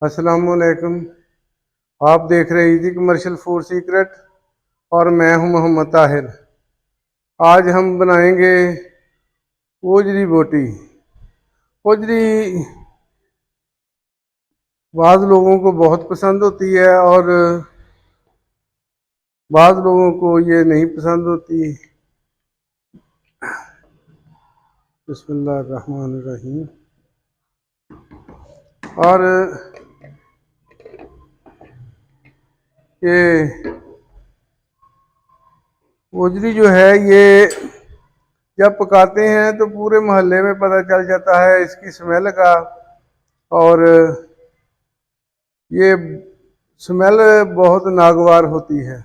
अस्सलाम वालेकुम। आप देख रहे हैं इजी कमर्शियल फूड सीक्रेट और मैं हूं मोहम्मद ताहिर। आज हम बनाएंगे ओजरी बोटी। ओजरी बाज़ लोगों को बहुत पसंद होती है और बाज़ लोगों को ये नहीं पसंद होती। बिस्मिल्लाहिर्रहमानिर्रहीम। और ये ओजरी जो है ये जब पकाते हैं तो पूरे मोहल्ले में पता चल जाता है इसकी स्मेल का। और ये स्मेल बहुत नागवार होती है।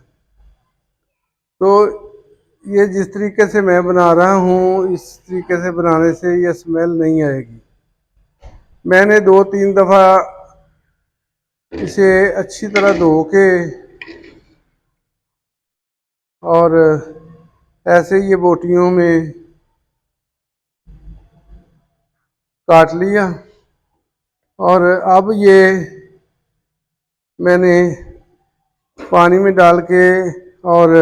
तो ये जिस तरीके से मैं बना रहा हूँ इस तरीके से बनाने से ये स्मेल नहीं आएगी। मैंने 2-3 दफ़ा इसे अच्छी तरह धो के और ऐसे ये बोटियों में काट लिया। और अब ये मैंने पानी में डाल के और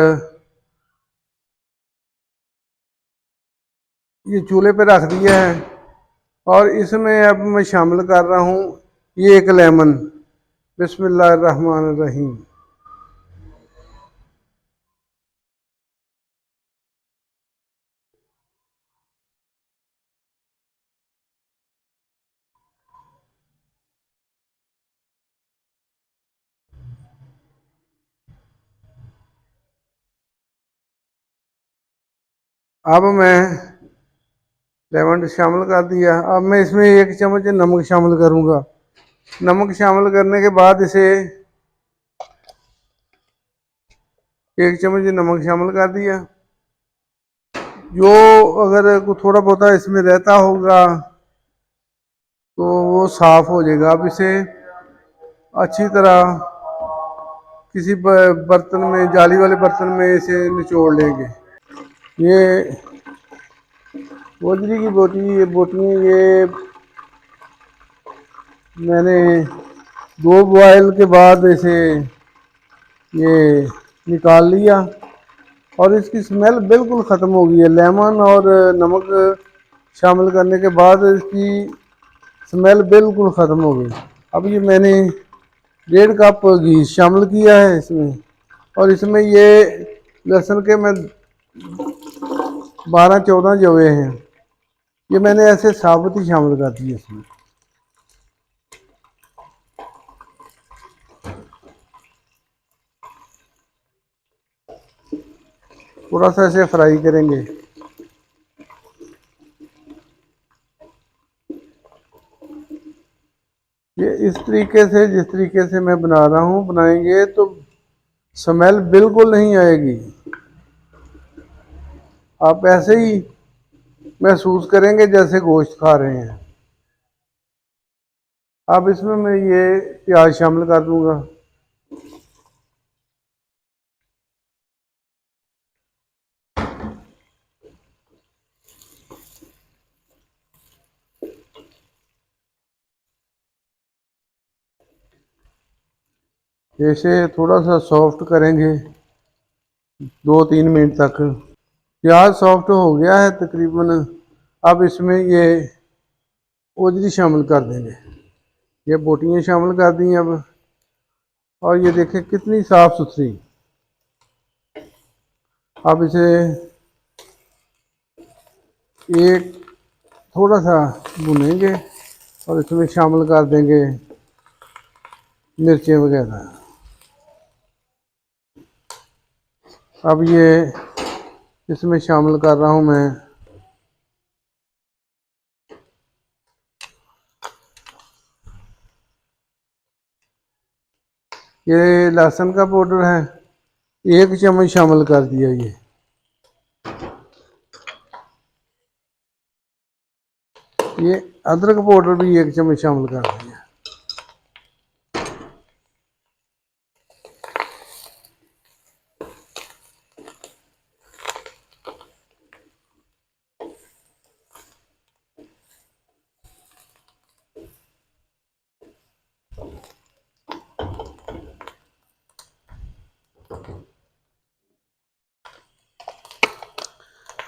ये चूल्हे पे रख दिया है। और इसमें अब मैं शामिल कर रहा हूँ ये एक लेमन। बिस्मिल्लाहिर्रहमानिर्रहीम। अब मैं लेमन शामिल कर दिया। अब मैं इसमें 1 चम्मच नमक शामिल करूँगा। नमक शामिल करने के बाद इसे 1 चम्मच नमक शामिल कर दिया। जो अगर थोड़ा बहुत इसमें रहता होगा तो वो साफ हो जाएगा। अब इसे अच्छी तरह किसी बर्तन में, जाली वाले बर्तन में इसे निचोड़ लेंगे। ये गोजरी की बोटियाँ ये मैंने 2 बॉयल के बाद इसे ये निकाल लिया और इसकी स्मेल बिल्कुल ख़त्म हो गई है। लेमन और नमक शामिल करने के बाद इसकी स्मेल बिल्कुल ख़त्म हो गई। अब ये मैंने 1.5 कप घी शामिल किया है इसमें। और इसमें ये लहसुन के मैं 12-14 जवे हैं, ये मैंने ऐसे साबुत ही शामिल कर दिए इसमें। थोड़ा सा इसे फ्राई करेंगे। ये इस तरीके से, जिस तरीके से मैं बना रहा हूँ बनाएंगे तो स्मेल बिल्कुल नहीं आएगी। आप ऐसे ही महसूस करेंगे जैसे गोश्त खा रहे हैं। अब इसमें मैं ये प्याज शामिल कर दूंगा। इसे थोड़ा सा सॉफ्ट करेंगे 2-3 मिनट तक। प्याज सॉफ्ट हो गया है तकरीबन। अब इसमें ये ओजरी शामिल कर देंगे। ये बोटियाँ शामिल कर दी अब। और ये देखें कितनी साफ़ सुथरी। अब इसे एक थोड़ा सा भुनेंगे और इसमें शामिल कर देंगे मिर्चें वगैरह। अब ये इसमें शामिल कर रहा हूँ मैं ये लहसुन का पाउडर है, 1 चम्मच शामिल कर दिया। ये अदरक पाउडर भी 1 चम्मच शामिल कर दिया।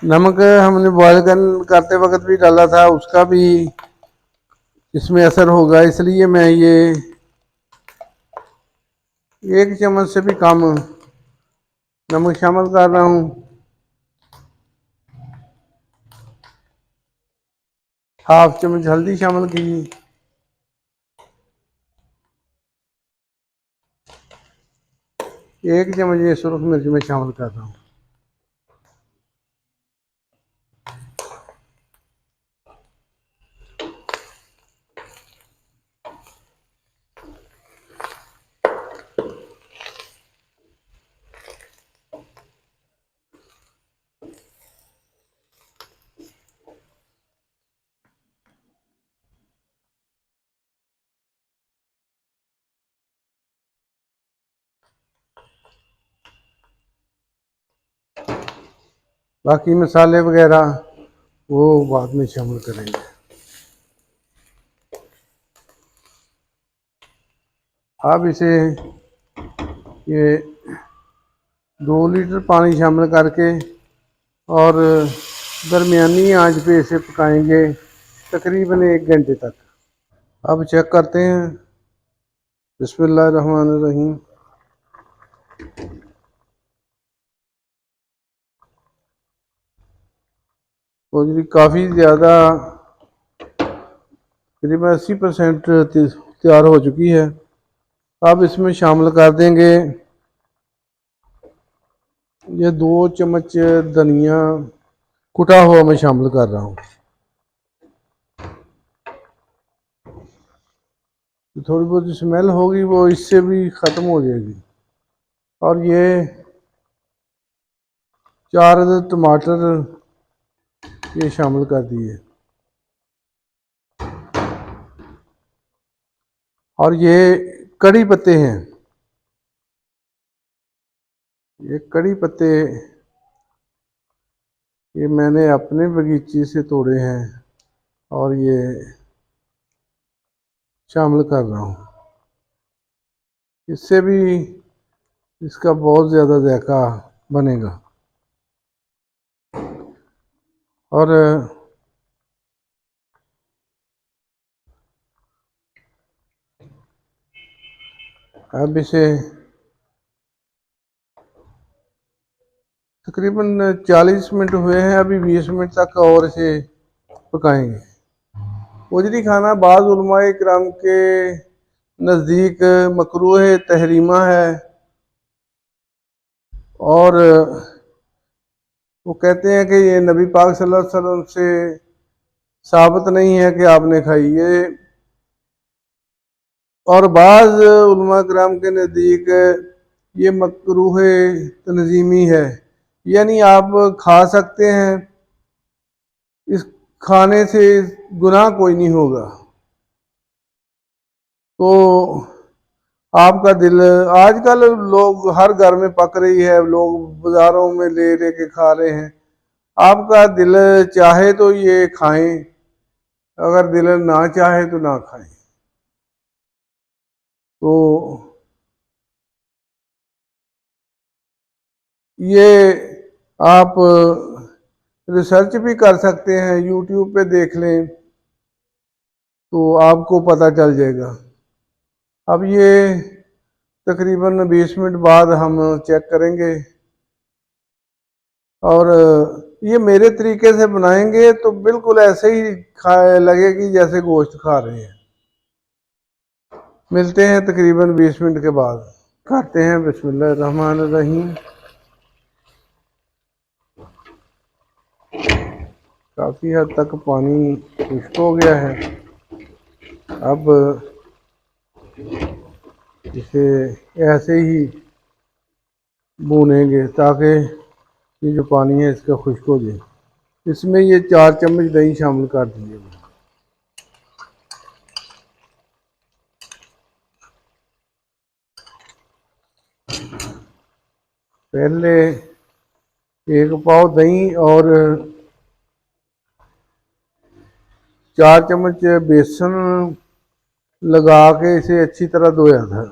नमक हमने बॉयल करते वक्त भी डाला था, उसका भी इसमें असर होगा, इसलिए मैं ये 1 चम्मच से भी कम नमक शामिल कर रहा हूँ। हाफ चम्मच हल्दी शामिल की, 1 चम्मच ये सुरख मिर्च में शामिल कर रहा हूँ। बाकी मसाले वगैरह वो बाद में शामिल करेंगे। अब इसे ये 2 लीटर पानी शामिल करके और दरमियानी आंच पे इसे पकाएंगे तकरीबन 1 घंटे तक। अब चेक करते हैं। बिस्मिल्लाहिर्रहमानिर्रहीम। गोजरी काफ़ी ज़्यादा तकरीबन 80% तैयार हो चुकी है। अब इसमें शामिल कर देंगे ये 2 चम्मच धनिया कुटा हुआ मैं शामिल कर रहा हूँ। थोड़ी बहुत स्मेल होगी वो इससे भी ख़त्म हो जाएगी। और ये 4 टमाटर ये शामिल कर दिए। और ये कड़ी पत्ते हैं, ये कड़ी पत्ते ये मैंने अपने बगीचे से तोड़े हैं और ये शामिल कर रहा हूँ। इससे भी इसका बहुत ज़्यादा जायका बनेगा। और अब इसे तकरीबन 40 मिनट हुए हैं, अभी 20 मिनट तक और इसे पकाएंगे। गोजरी खाना बाज़ उलमाए किराम के नज़दीक मकरूह तहरीमा है और वो कहते हैं कि ये नबी पाक सल्लल्लाहु अलैहि वसल्लम से साबित नहीं है कि आपने खाई ये। और बाज़ उलमा किराम के नज़दीक ये मकरूह तंजीमी है, यानी आप खा सकते हैं, इस खाने से गुनाह कोई नहीं होगा। तो आपका दिल, आजकल लोग हर घर में पक रही है, लोग बाज़ारों में ले ले के खा रहे हैं। आपका दिल चाहे तो ये खाएं, अगर दिल ना चाहे तो ना खाएं। तो ये आप रिसर्च भी कर सकते हैं, यूट्यूब पे देख लें तो आपको पता चल जाएगा। अब ये तकरीबन 20 मिनट बाद हम चेक करेंगे और ये मेरे तरीके से बनाएंगे तो बिल्कुल ऐसे ही खाए लगेगी जैसे गोश्त खा रहे हैं। मिलते हैं तकरीबन 20 मिनट के बाद, खाते हैं। बिस्मिल्लाहिर्रहमानिर्रहीम। काफ़ी हद तक पानी खुश्क हो गया है। अब इसे ऐसे ही भूनेंगे ताकि ये जो पानी है इसका खुश्क हो जाए। इसमें ये 4 चम्मच दही शामिल कर दीजिए। पहले 1 पाव दही और 4 चम्मच बेसन लगा के इसे अच्छी तरह धोया था।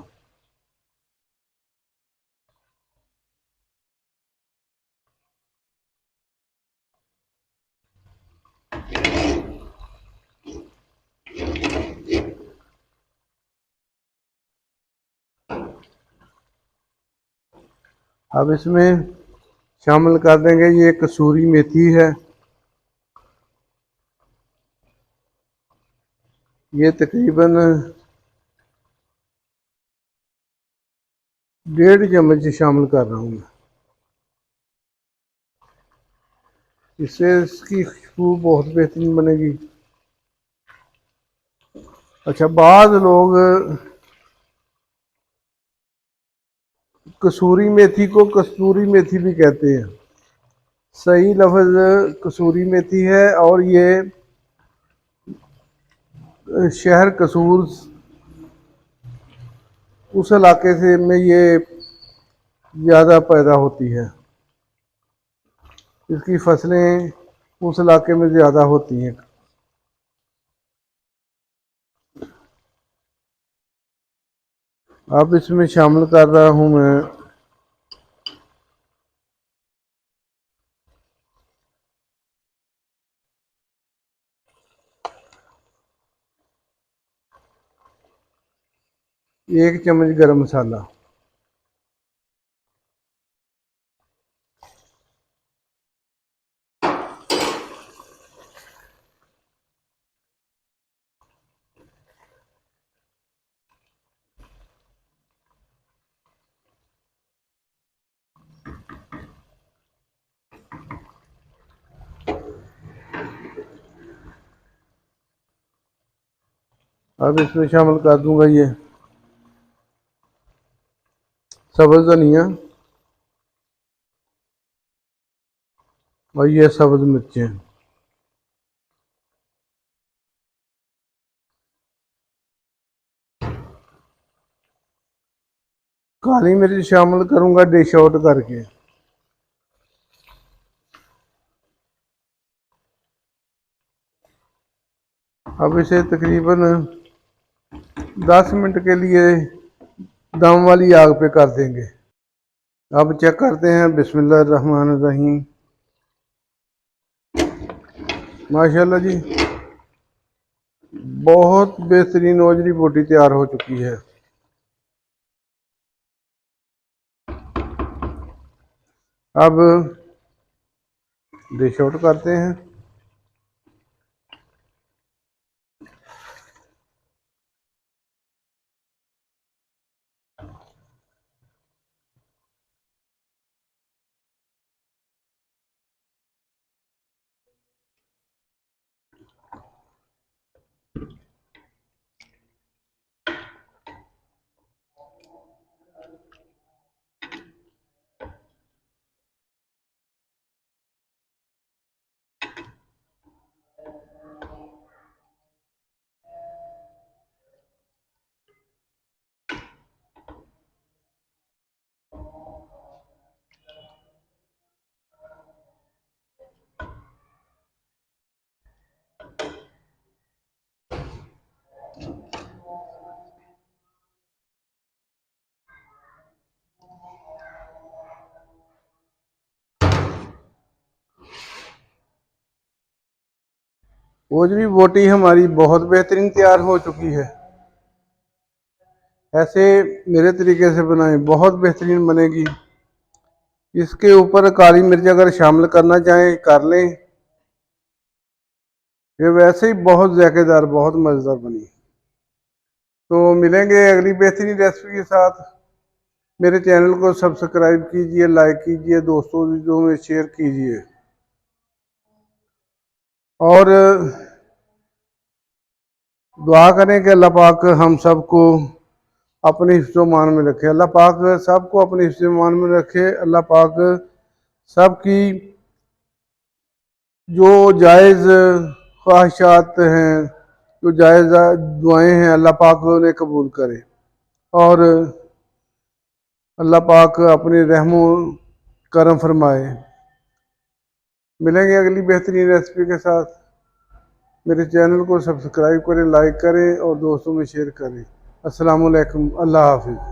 अब इसमें शामिल कर देंगे ये कसूरी मेथी है। ये तकरीबन 1.5 चम्मच शामिल कर रहा हूँ मैं। इससे इसकी खुशबू बहुत बेहतरीन बनेगी। अच्छा, बाद लोग कसूरी मेथी को कस्तूरी मेथी भी कहते हैं। सही लफ्ज़ कसूरी मेथी है और ये शहर कसूर उस इलाके से में ये ज़्यादा पैदा होती है। इसकी फसलें उस इलाके में ज़्यादा होती हैं। अब इसमें शामिल कर रहा हूँ मैं एक चम्मच गरम मसाला। अब इसमें शामिल कर दूंगा ये सब्ज़ धनिया और ये सब्ज़ मिर्चें। काली मिर्च शामिल करूंगा डिश आउट करके। अब इसे तकरीबन 10 मिनट के लिए दम वाली आग पे कर देंगे। अब चेक करते हैं। बिस्मिल्लाह रहमान रहीम। माशाल्लाह जी, बहुत बेहतरीन ओजरी बोटी तैयार हो चुकी है। अब डिश आउट करते हैं। ओजरी बोटी हमारी बहुत बेहतरीन तैयार हो चुकी है। ऐसे मेरे तरीके से बनाएं, बहुत बेहतरीन बनेगी। इसके ऊपर काली मिर्च अगर शामिल करना चाहें कर लें। ये वैसे ही बहुत ज़ायकेदार, बहुत मज़ेदार बनी। तो मिलेंगे अगली बेहतरीन रेसिपी के साथ। मेरे चैनल को सब्सक्राइब कीजिए, लाइक कीजिए, दोस्तों में शेयर कीजिए और दुआ करें कि अल्लाह पाक हम सबको अपने हिफ्ज़-ओ-मान में रखे। अल्लाह पाक सबको अपने हिफ्ज़-ओ-मान में रखे। अल्लाह पाक सबकी जो जायज़ ख्वाहिशात हैं, जो जायज़ दुआएं हैं, अल्लाह पाक उन्हें कबूल करे और अल्लाह पाक अपने रहमो करम फरमाए। मिलेंगे अगली बेहतरीन रेसिपी के साथ। मेरे चैनल को सब्सक्राइब करें, लाइक करें और दोस्तों में शेयर करें। अस्सलाम वालेकुम, अल्लाह हाफिज़।